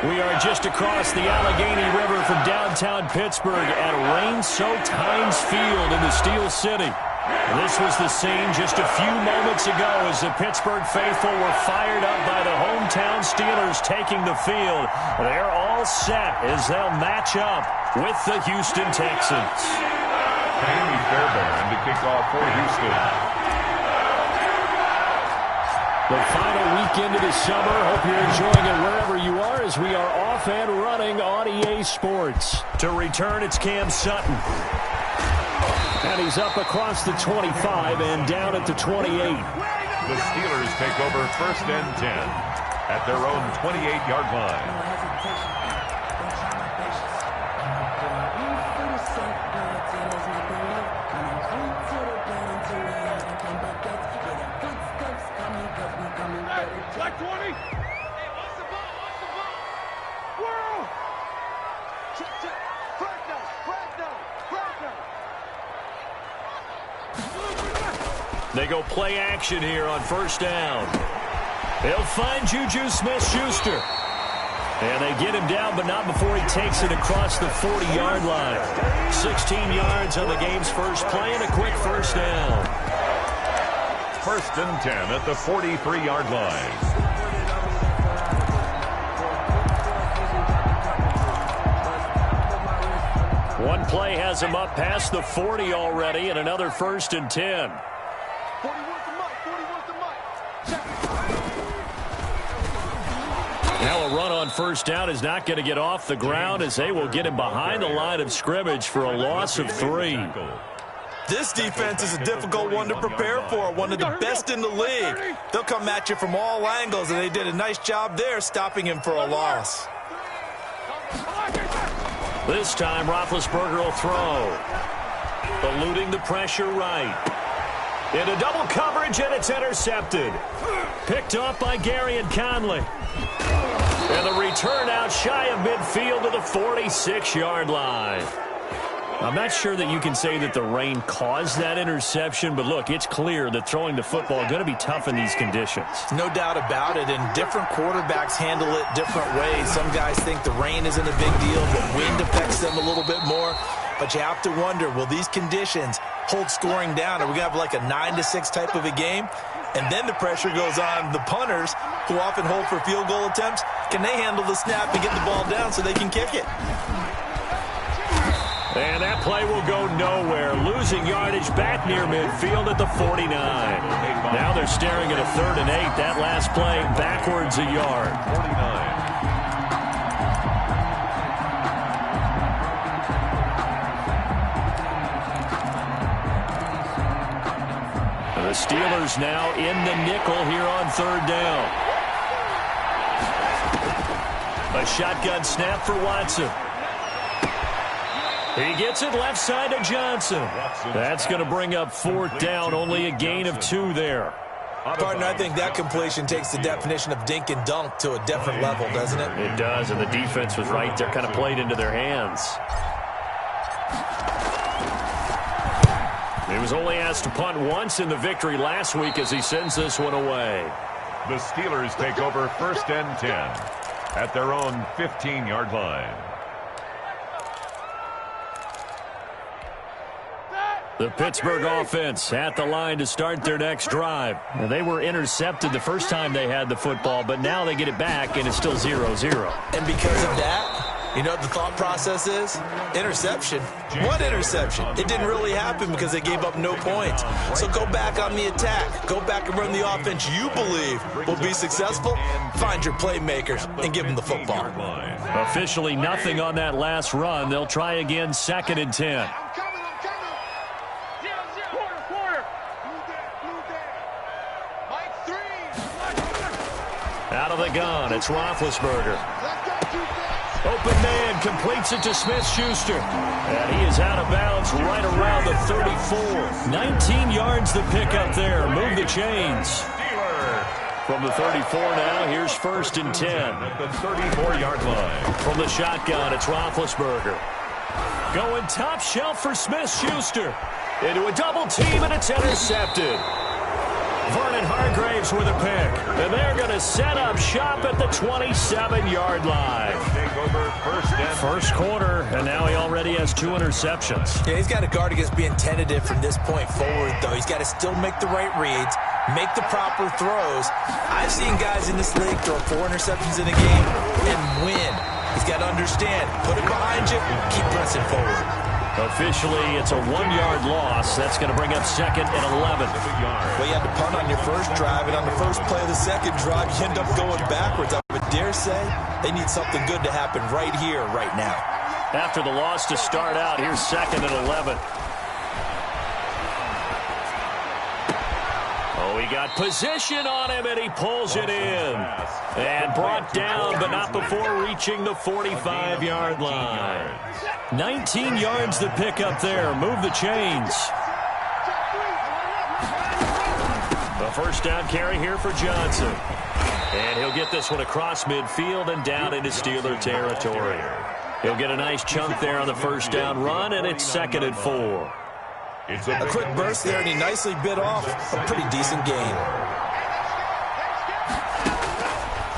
We are just across the Allegheny River from downtown Pittsburgh at Rain-soaked Heinz Field in the Steel City. This was the scene just a few moments ago as the Pittsburgh faithful were fired up by the hometown Steelers taking the field. They're all set as they'll match up with the Houston Texans. Amy Fairbairn to kick off for Houston. The final weekend of the summer. Hope you're enjoying it wherever you are as we are off and running on EA Sports. To return, it's Cam Sutton. And he's up across the 25 and down at the 28. The Steelers take over 1st and 10 at their own 28-yard line. Black 20. Hey, what's the ball? Whirl. Crack. They go play action here on 1st down. They'll find Juju Smith-Schuster. And they get him down, but not before he takes it across the 40-yard line. 16 yards on the game's first play and a quick 1st down. 1st and 10 at the 43-yard line. One play has him up past the 40 already, and another 1st and 10. Now a run on 1st down is not going to get off the ground as they will get him behind the line of scrimmage for a loss of 3. This defense is a difficult one to prepare for, one of the best in the league. They'll come at you from all angles, and they did a nice job there stopping him for a loss. This time, Roethlisberger will throw. Eluding the pressure right. Into double coverage, and it's intercepted. Picked off by Gary and Conley. And the return out shy of midfield to the 46-yard line. I'm not sure that you can say that the rain caused that interception, but look, it's clear that throwing the football is going to be tough in these conditions. No doubt about it, and different quarterbacks handle it different ways. Some guys think the rain isn't a big deal, but wind affects them a little bit more. But you have to wonder, will these conditions hold scoring down? Are we going to have like a 9-6 type of a game? And then the pressure goes on the punters, who often hold for field goal attempts. Can they handle the snap and get the ball down so they can kick it? And that play will go nowhere. Losing yardage back near midfield at the 49. Now they're staring at a 3rd and 8. That last play backwards a yard. 49. The Steelers now in the nickel here on 3rd down. A shotgun snap for Watson. He gets it left side to Johnson. That's going to bring up 4th down, only a gain of 2 there. Partner, I think that completion takes the definition of dink and dunk to a different level, doesn't it? It does, and the defense was right there, kind of played into their hands. He was only asked to punt once in the victory last week as he sends this one away. The Steelers take over 1st and 10 at their own 15-yard line. The Pittsburgh offense at the line to start their next drive. Now, they were intercepted the first time they had the football, but now they get it back, and it's still 0-0. And because of that, you know what the thought process is? Interception. What interception? It didn't really happen because they gave up no points. So go back on the attack. Go back and run the offense you believe will be successful. Find your playmakers and give them the football. Officially nothing on that last run. They'll try again 2nd and 10. Out of the gun, it's Roethlisberger. Open man completes it to Smith-Schuster. And he is out of bounds right around the 34. 19 yards the pickup there. Move the chains. From the 34 now, here's 1st and 10. At the 34-yard line. From the shotgun, it's Roethlisberger. Going top shelf for Smith-Schuster. Into a double team, and it's intercepted. Vernon Hargraves with a pick. And they're going to set up shop at the 27-yard line. Take over First quarter, and now he already has 2 interceptions. Yeah, he's got to guard against being tentative from this point forward, though. He's got to still make the right reads, make the proper throws. I've seen guys in this league throw 4 interceptions in a game and win. He's got to understand, put it behind you, keep pressing forward. Officially, it's a 1-yard loss. That's going to bring up second and 11. Well, you had to punt on your first drive, and on the first play of the second drive, you end up going backwards. I would dare say they need something good to happen right here, right now. After the loss to start out, here's second and 11. Oh, he got position on him, and he pulls it in. And brought down, but not before reaching the 45-yard line. 19 yards to pick up there. Move the chains. A first down carry here for Johnson. And he'll get this one across midfield and down into Steeler territory. He'll get a nice chunk there on the first down run, and it's second and 4. A quick burst there, and he nicely bit off a pretty decent gain.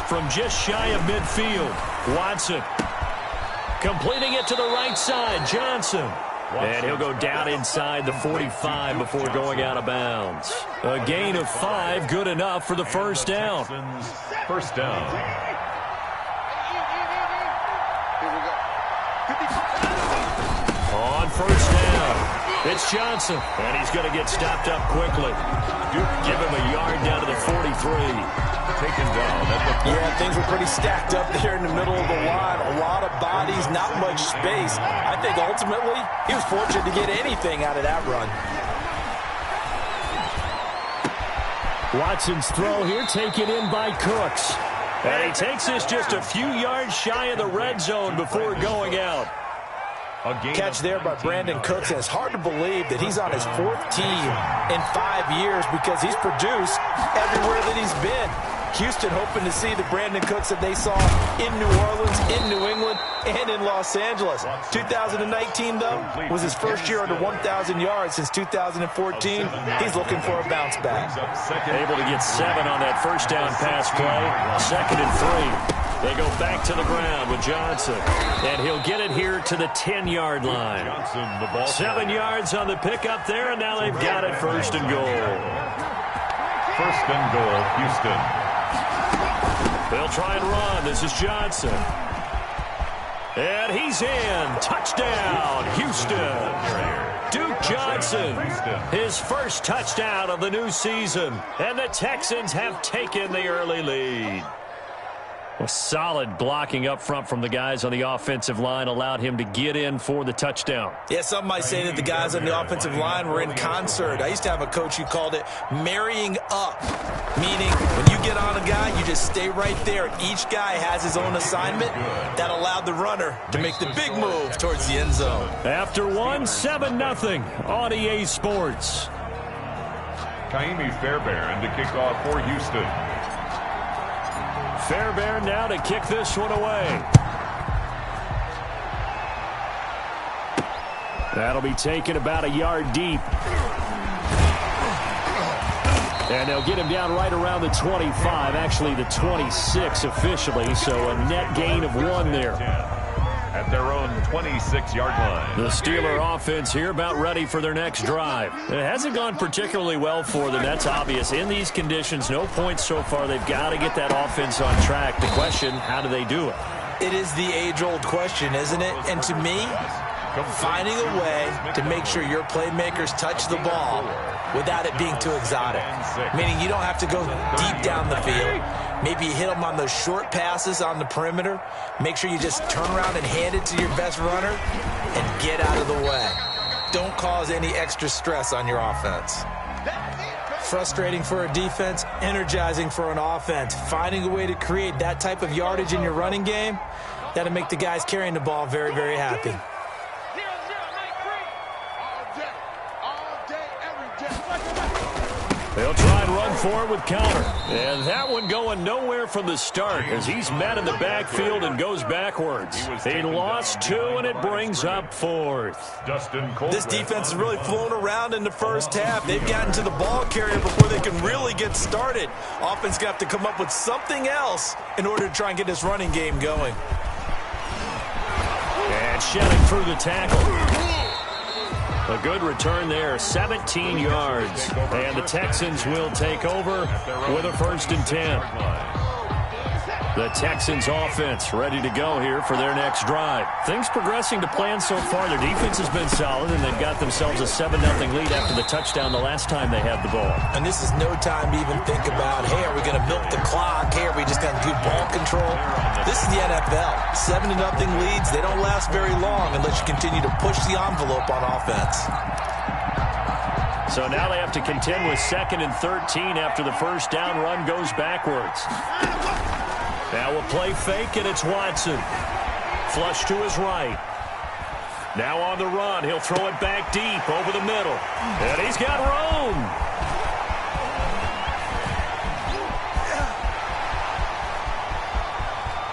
From just shy of midfield, Watson. Completing it to the right side, Johnson. And he'll go down inside the 45 before going out of bounds. A gain of 5, good enough for the first down. First down. On first down, it's Johnson. And he's going to get stopped up quickly. Give him a yard down to the 43. Taken down at the Yeah, things were pretty stacked up there in the middle of the line. A lot of bodies, not much space. I think ultimately he was fortunate to get anything out of that run. Watson's throw here taken in by Cooks. And he takes this just a few yards shy of the red zone before going out. Catch there by Brandon Cooks, and it's hard to believe that he's on his 4th team in 5 years because he's produced everywhere that he's been. Houston hoping to see the Brandon Cooks that they saw in New Orleans, in New England, and in Los Angeles. 2019, though, was his first year under 1,000 yards since 2014. He's looking for a bounce back. Able to get 7 on that first down pass play. Second and 3. They go back to the ground with Johnson. And he'll get it here to the 10-yard line. 7 yards on the pickup there, and now they've got it first and goal. First and goal, Houston. They'll try and run. This is Johnson. And he's in. Touchdown, Houston. Duke Johnson, his first touchdown of the new season. And the Texans have taken the early lead. A solid blocking up front from the guys on the offensive line allowed him to get in for the touchdown. Yeah, some might say that the guys on the offensive line were in concert. I used to have a coach who called it marrying up, meaning when you get on a guy, you just stay right there. Each guy has his own assignment that allowed the runner to make the big move towards the end zone. After 7-0 on EA Sports. Kaimi Fairbairn to kick off for Houston. Fairbairn now to kick this one away. That'll be taken about a yard deep. And they'll get him down right around the 25, actually the 26 officially, so a net gain of 1 there. At their own 26-yard line. The Steeler offense here about ready for their next drive. It hasn't gone particularly well for them. That's obvious. In these conditions, no points so far. They've got to get that offense on track. The question, how do they do it? It is the age-old question, isn't it? And to me, finding a way to make sure your playmakers touch the ball without it being too exotic. Meaning you don't have to go deep down the field. Maybe you hit them on those short passes on the perimeter. Make sure you just turn around and hand it to your best runner and get out of the way. Don't cause any extra stress on your offense. Frustrating for a defense, energizing for an offense. Finding a way to create that type of yardage in your running game, that'll make the guys carrying the ball very, very happy. They'll try and run for it with counter. And that one going nowhere from the start as he's met in the backfield and goes backwards. He lost 2, and it brings up 4th. This defense has really flown around in the first half. They've gotten to the ball carrier before they can really get started. Offense going to have to come up with something else in order to try and get this running game going. And shedding through the tackle. A good return there, 17 yards. And the Texans will take over with a 1st and 10. The Texans offense ready to go here for their next drive. Things progressing to plan so far. Their defense has been solid, and they've got themselves a 7-0 lead after the touchdown the last time they had the ball. And this is no time to even think about, hey, are we going to milk the clock? Hey, are we just going to do ball control? This is the NFL. 7-0 leads, they don't last very long unless you continue to push the envelope on offense. So now they have to contend with 2nd and 13 after the first down run goes backwards. Now a play fake, and it's Watson. Flush to his right. Now on the run, he'll throw it back deep over the middle. And he's got room.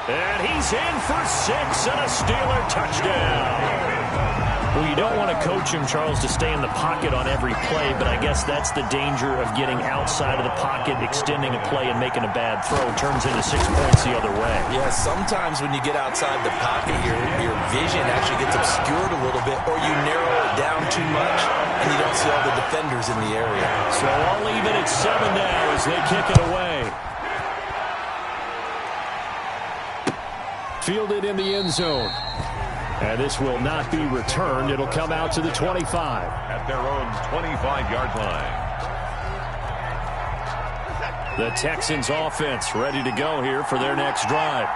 And he's in for 6 and a Steeler touchdown. Well, you don't want to coach him, Charles, to stay in the pocket on every play, but I guess that's the danger of getting outside of the pocket, extending a play, and making a bad throw. Turns into 6 points the other way. Yeah, sometimes when you get outside the pocket, your vision actually gets obscured a little bit, or you narrow it down too much, and you don't see all the defenders in the area. So I'll leave it at 7 now as they kick it away. Fielded in the end zone. And this will not be returned. It'll come out to the 25. At their own 25-yard line. The Texans offense ready to go here for their next drive.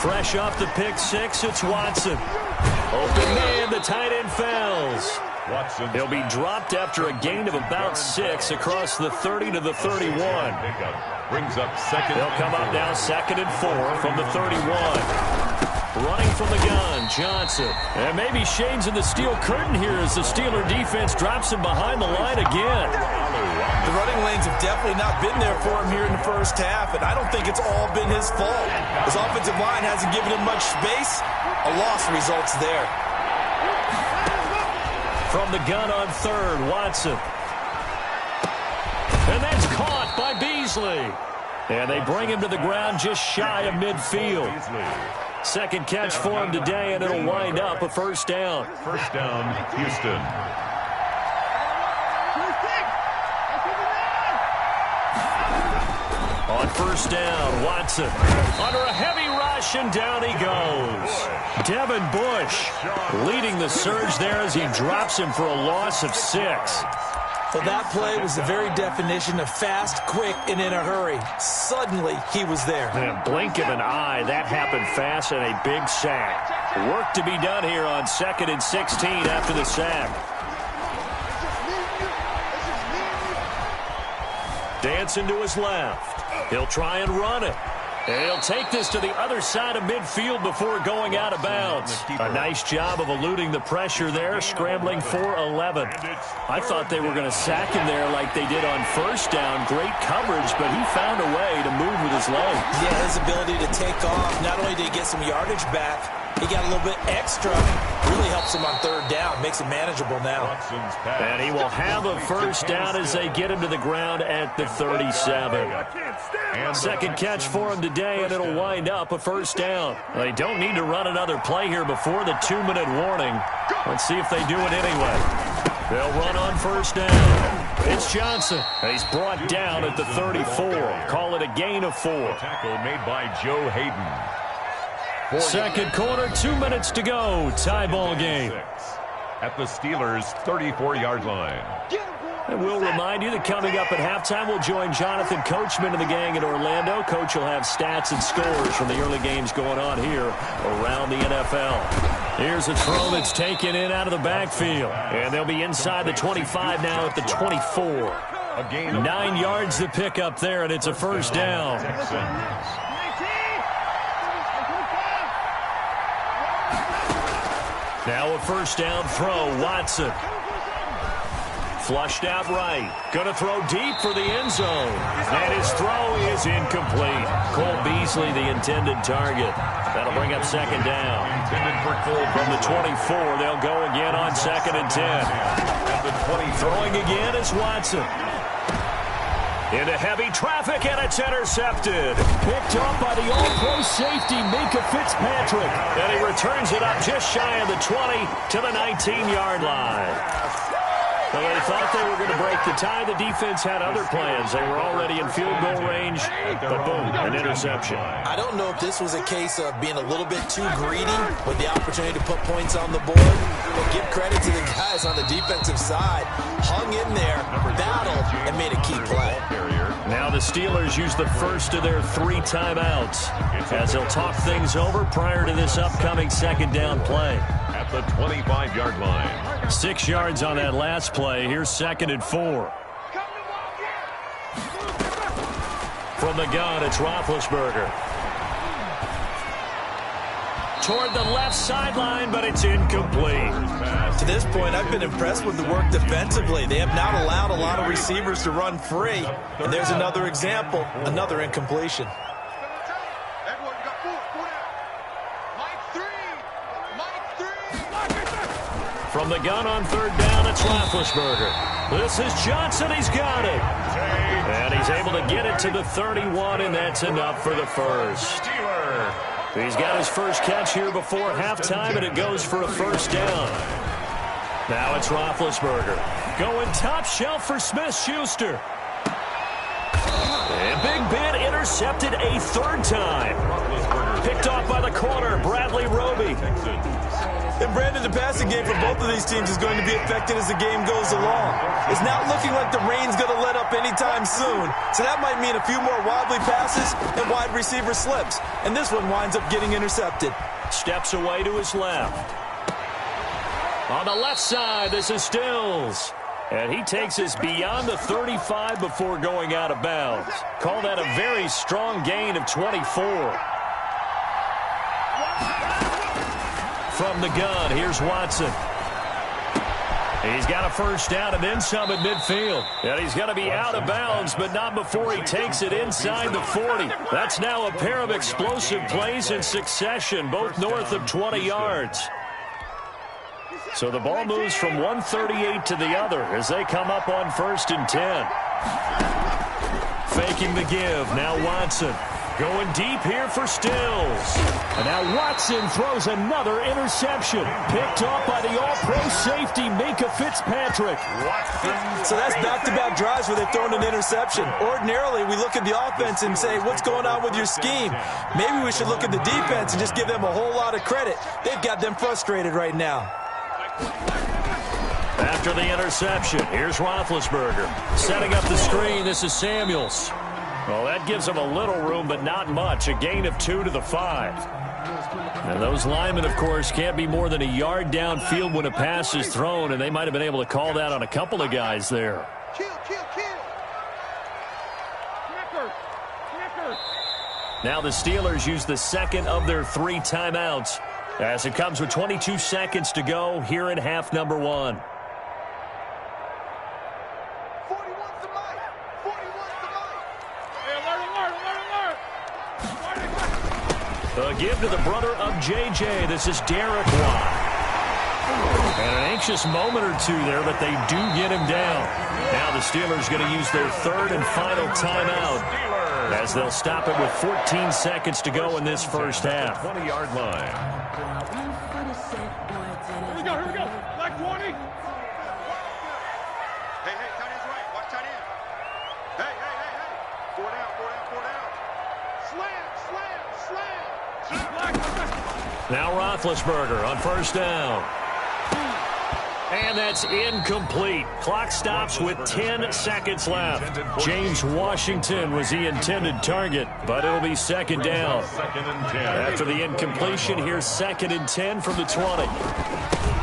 Fresh off the pick 6, it's Watson. Open man, the tight end falls. He'll be dropped after a gain of about 6 across the 30 to the 31. Brings up 2nd. They'll come up now 2nd and 4 from the 31. Running from the gun, Johnson. And maybe shades in the steel curtain here as the Steeler defense drops him behind the line again. The running lanes have definitely not been there for him here in the first half, and I don't think it's all been his fault. His offensive line hasn't given him much space. A loss results there. From the gun on 3rd, Watson. And that's caught by Beasley. And they bring him to the ground just shy of midfield. Second catch for him today, and it'll wind up a 1st down. 1st down, Houston. On 1st down, Watson under a heavy rush, and down he goes. Devin Bush leading the surge there as he drops him for a loss of 6. Well, that play was the very definition of fast, quick, and in a hurry. Suddenly, he was there. In a blink of an eye, that happened fast, and a big sack. Work to be done here on 2nd and 16 after the sack. Dancing to his left. He'll try and run it. And he'll take this to the other side of midfield before going out of bounds. A nice job of eluding the pressure there, scrambling for 11. I thought they were going to sack him there like they did on 1st down. Great coverage, but he found a way to move with his legs. Yeah, his ability to take off. Not only did he get some yardage back, he got a little bit extra. Really helps him on 3rd down. Makes it manageable now. And he will have a 1st down as they get him to the ground at the 37. Second catch for him today, and it'll wind up a 1st down. They don't need to run another play here before the 2-minute warning. Let's see if they do it anyway. They'll run on 1st down. It's Johnson. And he's brought down at the 34. Call it a gain of 4. Tackle made by Joe Hayden. Second quarter, 2 minutes to go. Tie ball game. At the Steelers' 34-yard line. And we'll remind you that coming up at halftime, we'll join Jonathan Coachman and the gang in Orlando. Coach will have stats and scores from the early games going on here around the NFL. Here's a throw that's taken in out of the backfield. And they'll be inside the 25 now at the 24. 9 yards to pick up there, and it's a 1st down. Now a 1st down throw, Watson. Flushed out right. Going to throw deep for the end zone. And his throw is incomplete. Cole Beasley, the intended target. That'll bring up second down. From the 24, they'll go again on 2nd and 10. Throwing again is Watson. Into heavy traffic, and it's intercepted. Picked up by the all-pro safety, Minka Fitzpatrick. And he returns it up just shy of the 20 to the 19-yard line. Well, they thought they were going to break the tie. The defense had other plans. They were already in field goal range, but boom, an interception. I don't know if this was a case of being a little bit too greedy with the opportunity to put points on the board, but give credit to the guys on the defensive side. Hung in there, battled, and made a key play. Now the Steelers use the first of their 3 timeouts as they'll talk things over prior to this upcoming second down play. At the 25-yard line. 6 yards on that last play. Here's 2nd and 4. From the gun, it's Roethlisberger. Toward the left sideline, but it's incomplete. To this point, I've been impressed with the work defensively. They have not allowed a lot of receivers to run free. And there's another example, another incompletion. From the gun on 3rd down, it's Roethlisberger. This is Johnson. He's got it. And he's able to get it to the 31, and that's enough for the first. He's got his first catch here before halftime, and it goes for a first down. Now it's Roethlisberger. Going top shelf for Smith-Schuster. And Big Ben intercepted a 3rd time. Picked off by the corner, Bradley Roby. And Brandon, the passing game for both of these teams is going to be affected as the game goes along. It's not looking like the rain's going to let up anytime soon. So that might mean a few more wobbly passes and wide receiver slips. And this one winds up getting intercepted. Steps away to his left. On the left side, this is Stills. And he takes us beyond the 35 before going out of bounds. Call that a very strong gain of 24. From the gun, here's Watson. He's got a first down and then some at midfield. And he's going to be out of bounds, but not before he takes it inside the 40. That's now a pair of explosive plays in succession, both north of 20 yards. So the ball moves from 138 to the other as they come up on 1st and 10. Faking the give, now Watson. Going deep here for Stills. And now Watson throws another interception. Picked off by the all-pro safety, Minka Fitzpatrick. So that's back-to-back drives where they've thrown an interception. Ordinarily, we look at the offense and say, what's going on with your scheme? Maybe we should look at the defense and just give them a whole lot of credit. They've got them frustrated right now. After the interception, here's Roethlisberger. Setting up the screen, this is Samuels. Well, that gives them a little room, but not much. A gain of 2 to the 5. And those linemen, of course, can't be more than a yard downfield when a pass is thrown, and they might have been able to call that on a couple of guys there. Now the Steelers use the second of their 3 timeouts as it comes with 22 seconds to go here in half number 1. A give to the brother of J.J. This is Derek Watt. And an anxious moment or two there, but they do get him down. Now the Steelers going to use their 3rd and final timeout as they'll stop it with 14 seconds to go in this first half. 20-yard line. Here we go. Like 20. Hey, tight end's right. Watch tight end. Hey. 4 down. Slam. Now Roethlisberger on first down. And that's incomplete. Clock stops with 10 seconds left. James Washington was the intended target, but it'll be second down. After the incompletion, here's 2nd and 10 from the 20.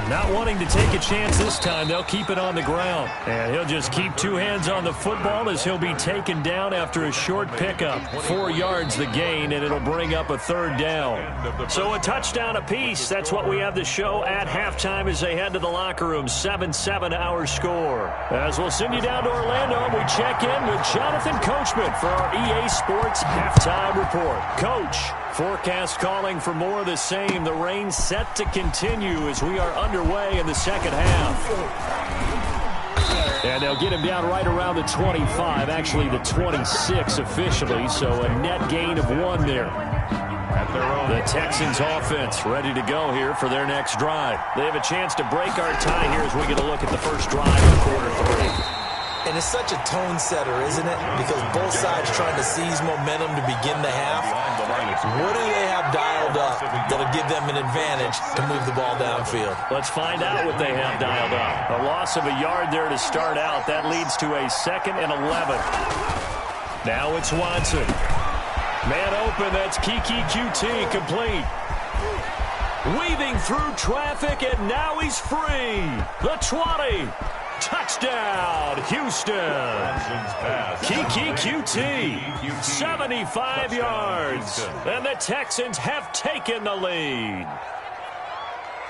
Not wanting to take a chance this time, they'll keep it on the ground. And he'll just keep two hands on the football as he'll be taken down after a short pickup. 4 yards the gain, and it'll bring up a third down. So a touchdown apiece. That's what we have to show at halftime as they head to the locker room. 7-7 our score. As we'll send you down to Orlando, we check in with Jonathan Coachman for our EA Sports Halftime Report. Coach, forecast calling for more of the same. The rain set to continue as we are underway in the second half. And they'll get him down right around the 25, actually the 26 officially, so a net gain of 1 there. The Texans offense ready to go here for their next drive. They have a chance to break our tie here as we get a look at the first drive of quarter 3. And it's such a tone setter, isn't it? Because both sides trying to seize momentum to begin the half. What do they have dialed up that'll give them an advantage to move the ball downfield? Let's find out what they have dialed up. A loss of a yard there to start out. That leads to a 2nd and 11. Now it's Watson. Man open, that's Kiki QT, complete. Weaving through traffic, and now he's free. The 20. Touchdown, Houston. Kiki QT, 75 yards. And the Texans have taken the lead.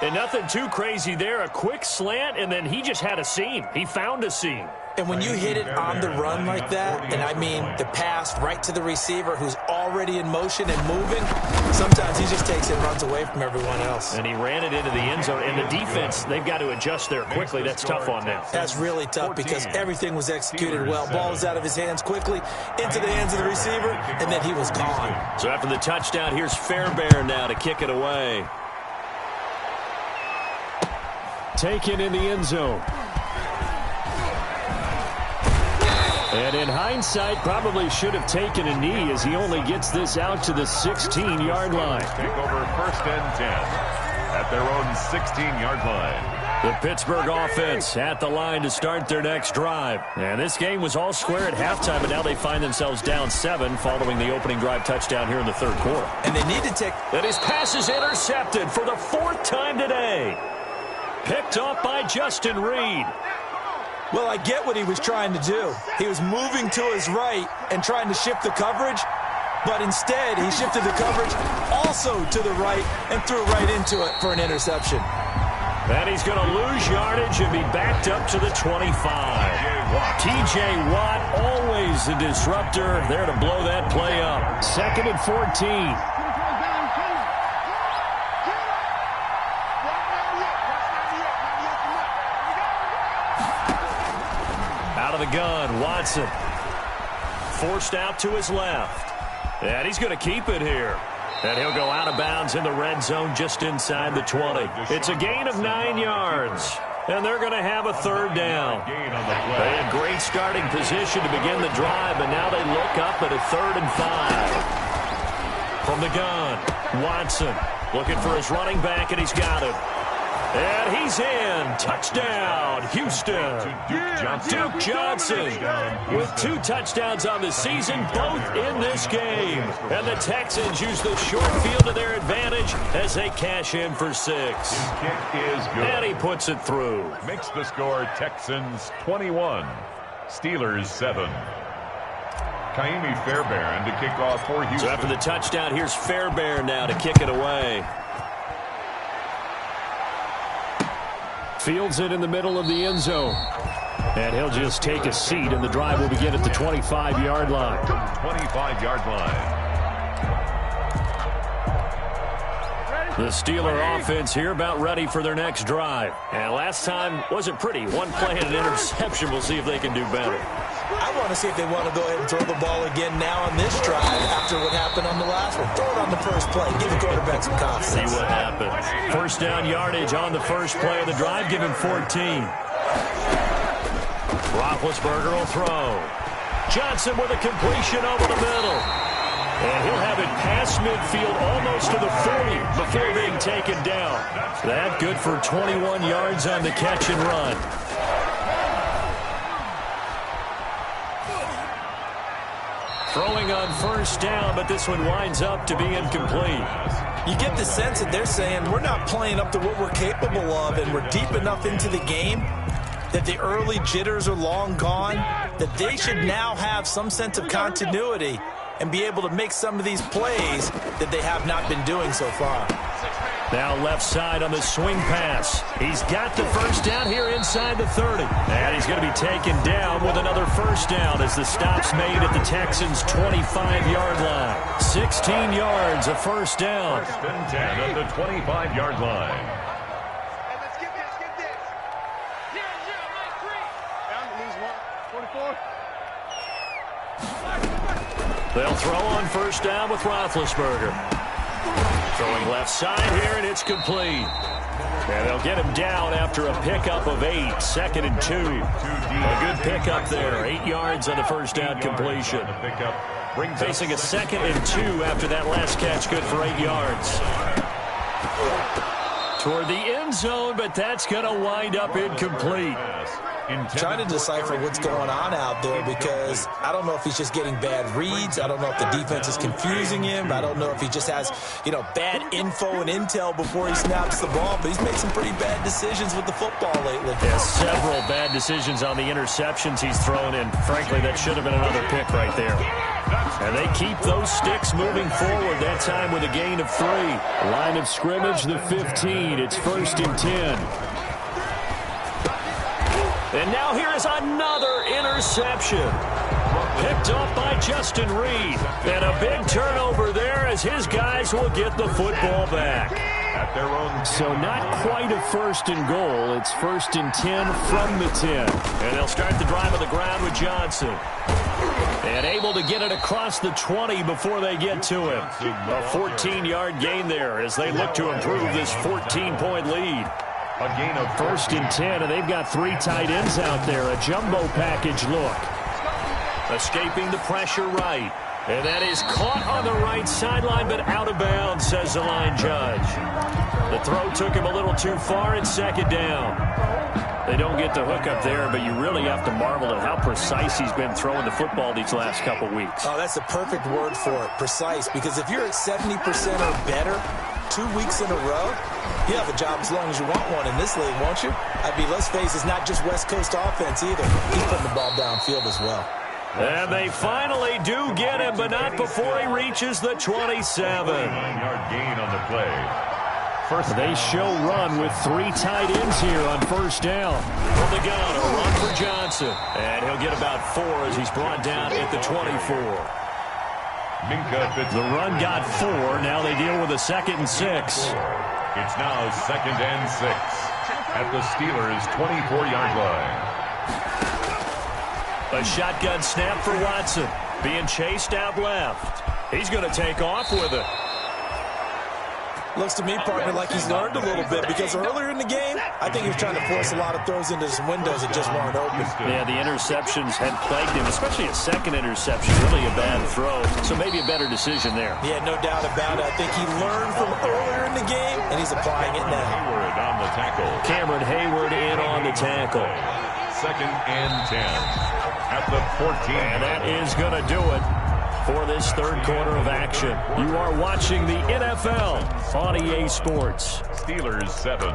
And nothing too crazy there. A quick slant, and then he just had a seam. He found a seam. And when you hit it on the run like that, and I mean the pass right to the receiver who's already in motion and moving, sometimes he just takes it and runs away from everyone else. And he ran it into the end zone. And the defense, they've got to adjust there quickly. That's tough on them. That's really tough because everything was executed well. Ball was out of his hands quickly, into the hands of the receiver, and then he was gone. So after the touchdown, here's Fairbairn now to kick it away. Taken in the end zone. And in hindsight, probably should have taken a knee as he only gets this out to the 16-yard line. Take over 1st and 10 at their own 16-yard line. The Pittsburgh offense at the line to start their next drive. And this game was all square at halftime, but now they find themselves down 7 following the opening drive touchdown here in the third quarter. And they need to take... And his pass is intercepted for the 4th time today. Picked off by Justin Reed. Well, I get what he was trying to do. He was moving to his right and trying to shift the coverage, but instead he shifted the coverage also to the right and threw right into it for an interception. And he's going to lose yardage and be backed up to the 25. T.J. Watt, always the disruptor, there to blow that play up. 2nd and 14. The gun, Watson forced out to his left, and he's going to keep it here, and he'll go out of bounds in the red zone just inside the 20. It's a gain of 9 yards, and they're going to have a third down. They had great starting position to begin the drive, but now they look up at a 3rd and 5 from the gun. Watson looking for his running back, and he's got it. And he's in. Touchdown, Houston. Duke Johnson with 2 touchdowns on the season, both in this game. And the Texans use the short field to their advantage as they cash in for 6. Kick is good. And he puts it through. Makes the score Texans 21, Steelers 7. Kaimi Fairbairn to kick off for Houston. So after the touchdown, here's Fairbairn now to kick it away. Fields it in the middle of the end zone. And he'll just take a seat, and the drive will begin at the 25-yard line. 25-yard line. The Steeler offense here about ready for their next drive. And last time wasn't pretty. 1 play and an interception. We'll see if they can do better. I want to see if they want to go ahead and throw the ball again now on this drive after what happened on the last one. Throw it on the first play. Give the quarterback some confidence. See what happens. First down yardage on the first play of the drive. Give him 14. Roethlisberger will throw. Johnson with a completion over the middle. And he'll have it past midfield almost to the 40 before being taken down. That good for 21 yards on the catch and run. Throwing on first down, but this one winds up to be incomplete. You get the sense that they're saying we're not playing up to what we're capable of, and we're deep enough into the game that the early jitters are long gone, that they should now have some sense of continuity and be able to make some of these plays that they have not been doing so far. Now left side on the swing pass. He's got the first down here inside the 30. And he's going to be taken down with another first down as the stop's made at the Texans' 25-yard line. 16 yards, a first down. First and 10 at the 25-yard line. Hey, let's get this, get this. 0-0, Mike 3. Down, lose one. 44. They'll throw on first down with Roethlisberger. Throwing left side here, and it's complete. And they'll get him down after a pickup of 8, 2nd and 2. A good pickup there, 8 yards on the first down completion. Facing a 2nd and 2 after that last catch, good for 8 yards. Toward the end zone, but that's going to wind up incomplete. Trying to decipher what's going on out there, because I don't know if he's just getting bad reads. I don't know if the defense is confusing him. I don't know if he just has, bad info and intel before he snaps the ball. But he's made some pretty bad decisions with the football lately. Yeah, several bad decisions on the interceptions he's thrown in. Frankly, that should have been another pick right there. And they keep those sticks moving forward, that time with a gain of 3. Line of scrimmage, the 15. It's 1st and 10. And now here is another interception. Picked up by Justin Reed. And a big turnover there as his guys will get the football back. At their own. So not quite a 1st and goal. It's 1st and 10 from the 10. And they'll start the drive on the ground with Johnson. And able to get it across the 20 before they get to him. A 14-yard gain there as they look to improve this 14-point lead. A gain of 1st and 10, and they've got 3 tight ends out there. A jumbo package look. Escaping the pressure right. And that is caught on the right sideline, but out of bounds, says the line judge. The throw took him a little too far, and 2nd down. They don't get the hook up there, but you really have to marvel at how precise he's been throwing the football these last couple weeks. Oh, that's the perfect word for it, precise, because if you're at 70% or better 2 weeks in a row, you have a job as long as you want one in this league, won't you? Let's face it's not just West Coast offense either. He's putting the ball downfield as well. And they finally do get him, but not before he reaches the 27. 9-yard gain on the play. They show run with 3 tight ends here on first down. From the gun, a run for Johnson. And he'll get about 4 as he's brought down at the 24. The run got 4. Now they deal with a 2nd and 6. It's now 2nd and 6 at the Steelers' 24-yard line. A shotgun snap for Watson. Being chased out left. He's going to take off with it. Looks to me, partner, like he's learned a little bit, because earlier in the game, I think he was trying to force a lot of throws into some windows that just weren't open. Yeah, the interceptions had plagued him, especially a 2nd interception. Really a bad throw, so maybe a better decision there. Yeah, no doubt about it. I think he learned from earlier in the game, and he's applying it now. Hayward on the tackle. Cameron Hayward in on the tackle. 2nd and 10 at the 14. And that is going to do it for this 3rd quarter of action. You are watching the NFL on EA Sports. Steelers 7.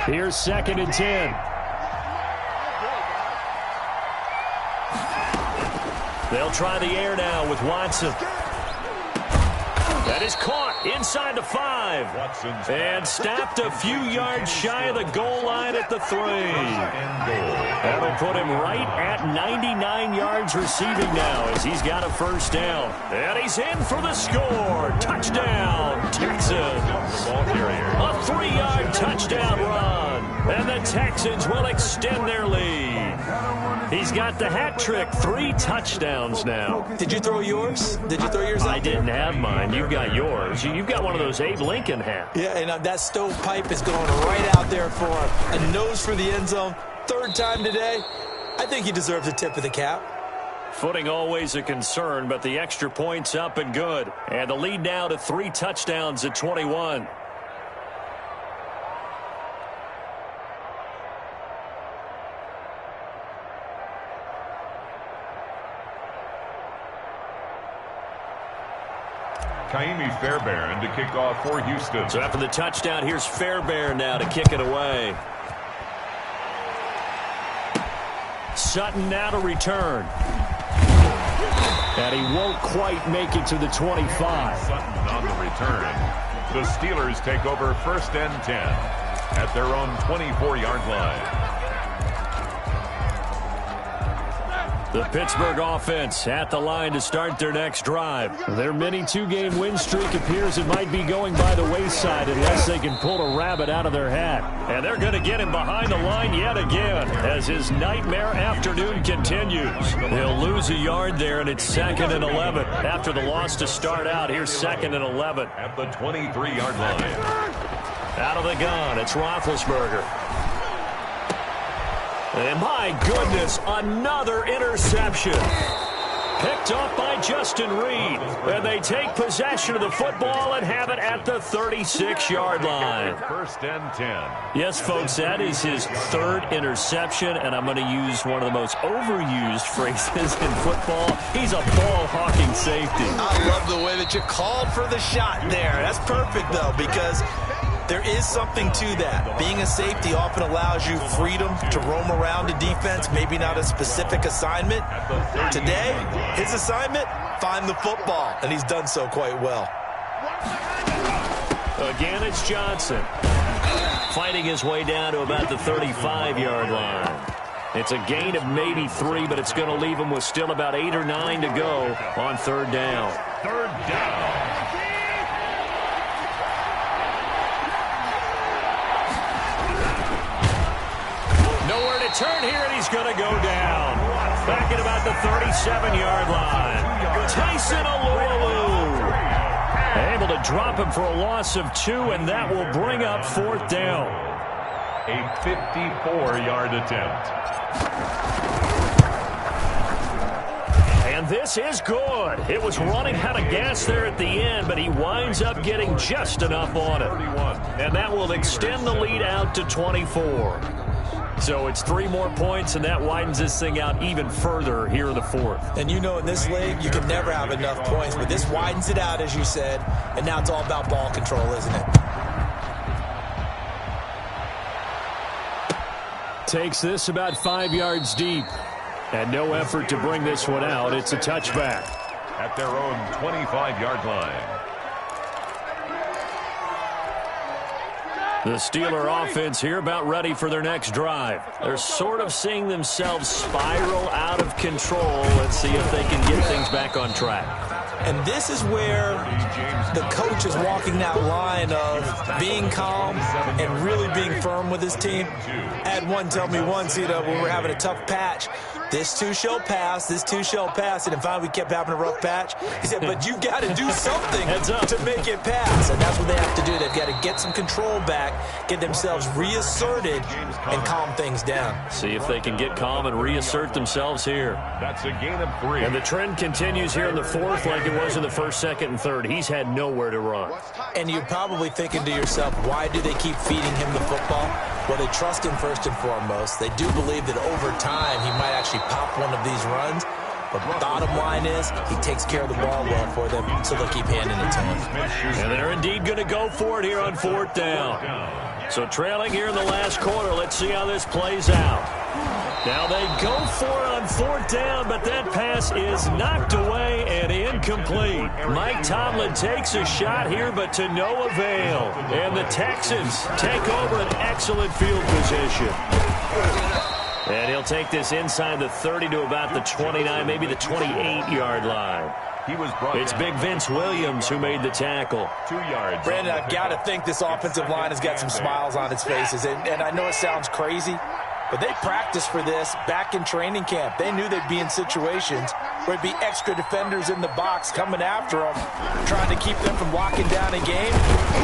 Here's 2nd and 10. They'll try the air now with Watson. That is caught inside the 5. And stopped a few yards shy of the goal line at the 3. That'll put him right at 99 yards receiving now as he's got a first down. And he's in for the score. Touchdown, Texans. A 3-yard touchdown run. And the Texans will extend their lead. He's got the hat trick. 3 touchdowns now. Did you throw yours? Did you throw yours out? I didn't have mine. You've got yours. You've got one of those Abe Lincoln hats. Yeah, and that stovepipe is going right out there for a nose for the end zone. 3rd time today. I think he deserves a tip of the cap. Footing always a concern, but the extra point's up and good. And the lead now to 3 touchdowns at 21. Kaimi Fairbairn to kick off for Houston. So after the touchdown, here's Fairbairn now to kick it away. Sutton now to return. And he won't quite make it to the 25. Sutton on the return. The Steelers take over 1st and 10 at their own 24-yard line. The Pittsburgh offense at the line to start their next drive. Their mini 2-game win streak appears it might be going by the wayside unless they can pull a rabbit out of their hat. And they're going to get him behind the line yet again as his nightmare afternoon continues. They'll lose a yard there, and it's 2nd and 11. After the loss to start out, here's 2nd and 11. At the 23-yard line. Out of the gun, it's Roethlisberger. And my goodness, another interception. Picked up by Justin Reed. And they take possession of the football and have it at the 36-yard line. 1st and 10. Yes, folks, that is his 3rd interception, and I'm going to use one of the most overused phrases in football. He's a ball-hawking safety. I love the way that you called for the shot there. That's perfect, though, because there is something to that. Being a safety often allows you freedom to roam around a defense, maybe not a specific assignment. Today, his assignment, find the football, and he's done so quite well. Again, it's Johnson. Fighting his way down to about the 35-yard line. It's a gain of maybe 3, but it's going to leave him with still about 8 or 9 to go on 3rd down. 3rd down. Nowhere to turn here, and he's going to go down. Back at about the 37-yard line. Tyson Alualu. Able to drop him for a loss of 2, and that will bring up 4th down. A 54-yard attempt. And this is good. It was running out of gas there at the end, but he winds up getting just enough on it. And that will extend the lead out to 24. So it's 3 more points, and that widens this thing out even further here in the 4th. And you know in this league, you can never have enough points, but this widens it out, as you said, and now it's all about ball control, isn't it? Takes this about 5 yards deep, and no effort to bring this one out. It's a touchback. At their own 25-yard line. The Steeler offense here about ready for their next drive. They're sort of seeing themselves spiral out of control. Let's see if they can get things back on track. And this is where the coach is walking that line of being calm and really being firm with his team. I had one tell me once, when we were having a tough patch, this too shall pass, this too shall pass. And finally we kept having a rough patch. He said, but you got to do something to make it pass. And that's what they have to do. They've got to get some control back, get themselves reasserted, and calm things down. See if they can get calm and reassert themselves here. That's a gain of 3. And the trend continues here in the 4th like it was in the 1st, 2nd, and 3rd. He's had nowhere to run. And you're probably thinking to yourself, why do they keep feeding him the football? Well, they trust him first and foremost. They do believe that over time he might actually pop one of these runs. But the bottom line is he takes care of the ball well for them, so they'll keep handing it to him. And they're indeed going to go for it here on 4th down. So trailing here in the last quarter, let's see how this plays out. Now they go for it on 4th down, but that pass is knocked away and incomplete. Mike Tomlin takes a shot here, but to no avail. And the Texans take over an excellent field position. And he'll take this inside the 30 to about the 29, maybe the 28-yard line. It's Big Vince Williams who made the tackle. 2 yards. Brandon, I've got to think this offensive line has got some smiles on its faces. And I know it sounds crazy, but they practiced for this back in training camp. They knew they'd be in situations where it'd be extra defenders in the box coming after them, trying to keep them from locking down a game.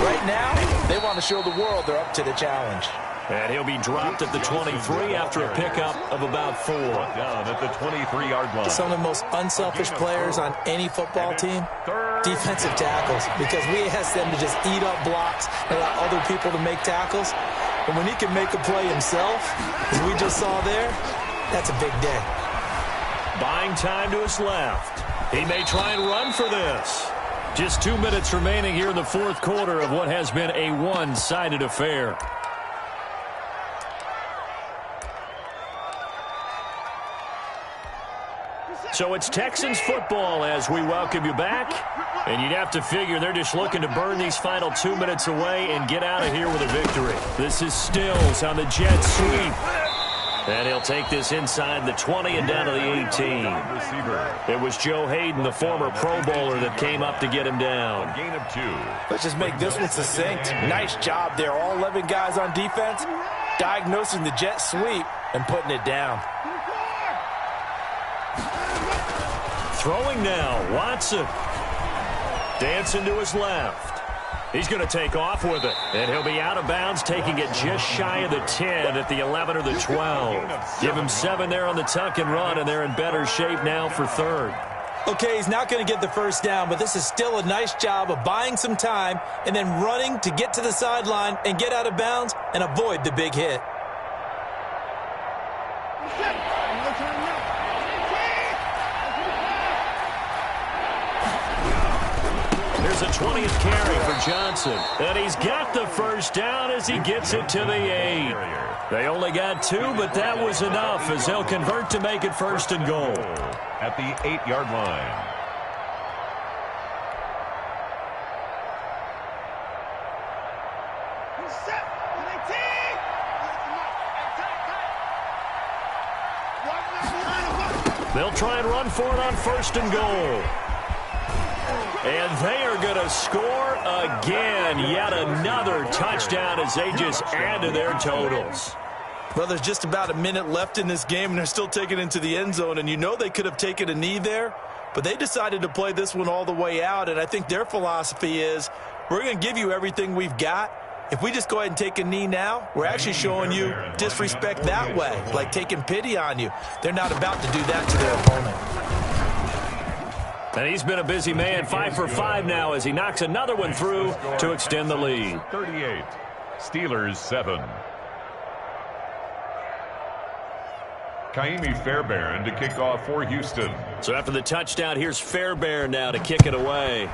Right now, they want to show the world they're up to the challenge. And he'll be dropped at the 23 after a pickup of about 4. Down at the 23-yard line. Some of the most unselfish players on any football team, defensive tackles, because we ask them to just eat up blocks and allow other people to make tackles. And when he can make a play himself, as we just saw there, that's a big day. Buying time to his left. He may try and run for this. Just 2 minutes remaining here in the fourth quarter of what has been a one-sided affair. So it's Texans football as we welcome you back. And you'd have to figure they're just looking to burn these final 2 minutes away and get out of here with a victory. This is Stills on the jet sweep. And he'll take this inside the 20 and down to the 18. It was Joe Hayden, the former Pro Bowler, that came up to get him down. Gain of 2. Let's just make this one succinct. Nice job there. All 11 guys on defense diagnosing the jet sweep and putting it down. Throwing now, Watson. Dancing to his left. He's going to take off with it. And he'll be out of bounds, taking it just shy of the 10 at the 11 or the 12. Give him 7 there on the tuck and run, and they're in better shape now for third. Okay, he's not going to get the first down, but this is still a nice job of buying some time and then running to get to the sideline and get out of bounds and avoid the big hit. Here's a 20th carry for Johnson. And he's got the first down as he gets it to the 8. They only got 2, but that was enough as they'll convert to make it first and goal. At the 8-yard line. They'll try and run for it on first and goal. And they are going to score again. Yet another touchdown as they just add to their totals. Well, there's just about a minute left in this game, and they're still taking it into the end zone. And you know they could have taken a knee there, but they decided to play this one all the way out. And I think their philosophy is, we're going to give you everything we've got. If we just go ahead and take a knee now, we're actually showing you disrespect that way, like taking pity on you. They're not about to do that to their opponent. And he's been a busy man, 5 for 5 now as he knocks another one through to extend the lead. 38, Steelers 7. Kaimi Fairbairn to kick off for Houston. So after the touchdown, here's Fairbairn now to kick it away.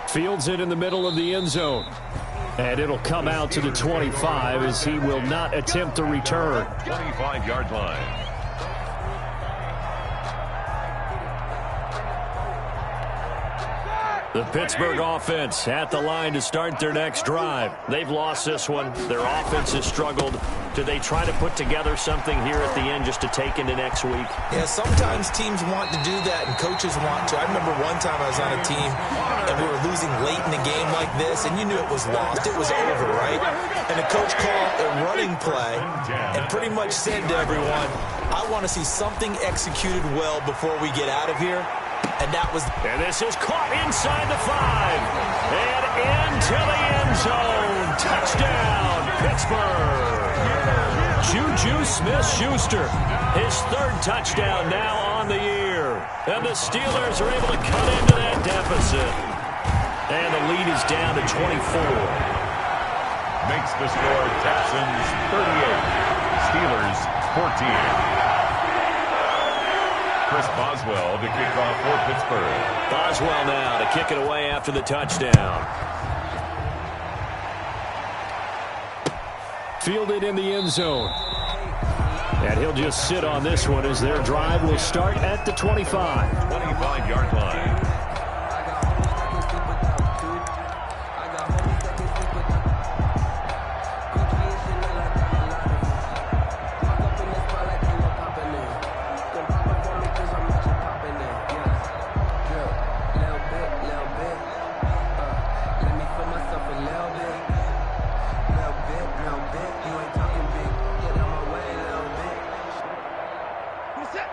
Fields it in the middle of the end zone. And it'll come out to the 25 as he will not attempt to return. 25-yard line. The Pittsburgh offense at the line to start their next drive. They've lost this one. Their offense has struggled. Do they try to put together something here at the end just to take into next week? Yeah, sometimes teams want to do that and coaches want to. I remember one time I was on a team and we were losing late in a game like this, and you knew it was lost. It was over, right? And the coach called a running play and pretty much said to everyone, I want to see something executed well before we get out of here. And that was... And this is caught inside the 5. And into the end zone. Touchdown, Pittsburgh. Juju Smith-Schuster, his 3rd touchdown now on the year. And the Steelers are able to cut into that deficit. And the lead is down to 24. Makes the score Texans 38, Steelers 14. Chris Boswell to kick off for Pittsburgh. Boswell now to kick it away after the touchdown. Fielded in the end zone. And he'll just sit on this one as their drive will start at the 25. 25-yard line.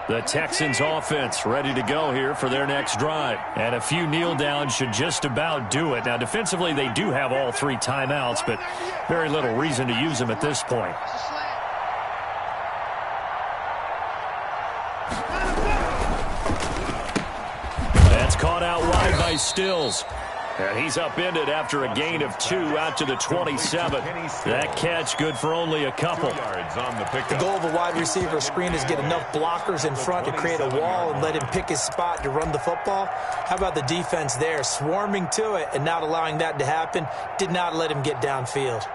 The Texans offense ready to go here for their next drive. And a few kneel downs should just about do it. Now, defensively, they do have all 3 timeouts, but very little reason to use them at this point. That's caught out wide by Stills. And he's upended after a gain of 2 out to the 27. That catch good for only a couple. The goal of a wide receiver screen is get enough blockers in front to create a wall and let him pick his spot to run the football. How about the defense there, swarming to it and not allowing that to happen? Did not let him get downfield.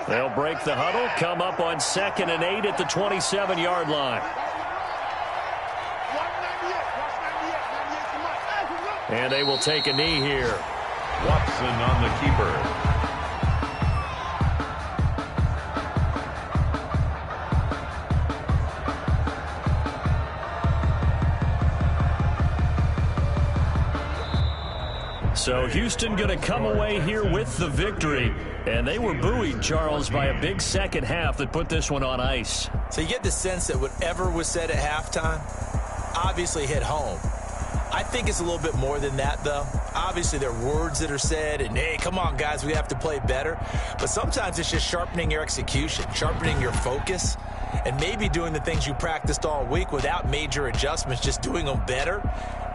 They'll break the huddle, come up on 2nd and 8 at the 27-yard line. And they will take a knee here. Watson on the keeper. So Houston going to come away here with the victory. And they were buoyed, Charles, by a big second half that put this one on ice. So you get the sense that whatever was said at halftime obviously hit home. I think it's a little bit more than that, though. Obviously, there are words that are said, and, hey, come on, guys, we have to play better. But sometimes it's just sharpening your execution, sharpening your focus, and maybe doing the things you practiced all week without major adjustments, just doing them better.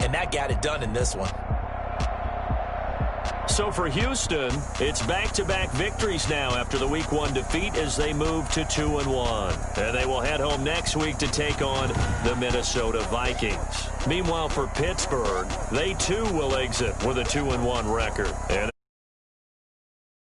And that got it done in this one. So for Houston, it's back-to-back victories now after the Week 1 defeat as they move to 2-1. And they will head home next week to take on the Minnesota Vikings. Meanwhile, for Pittsburgh, they too will exit with a 2-1 record. And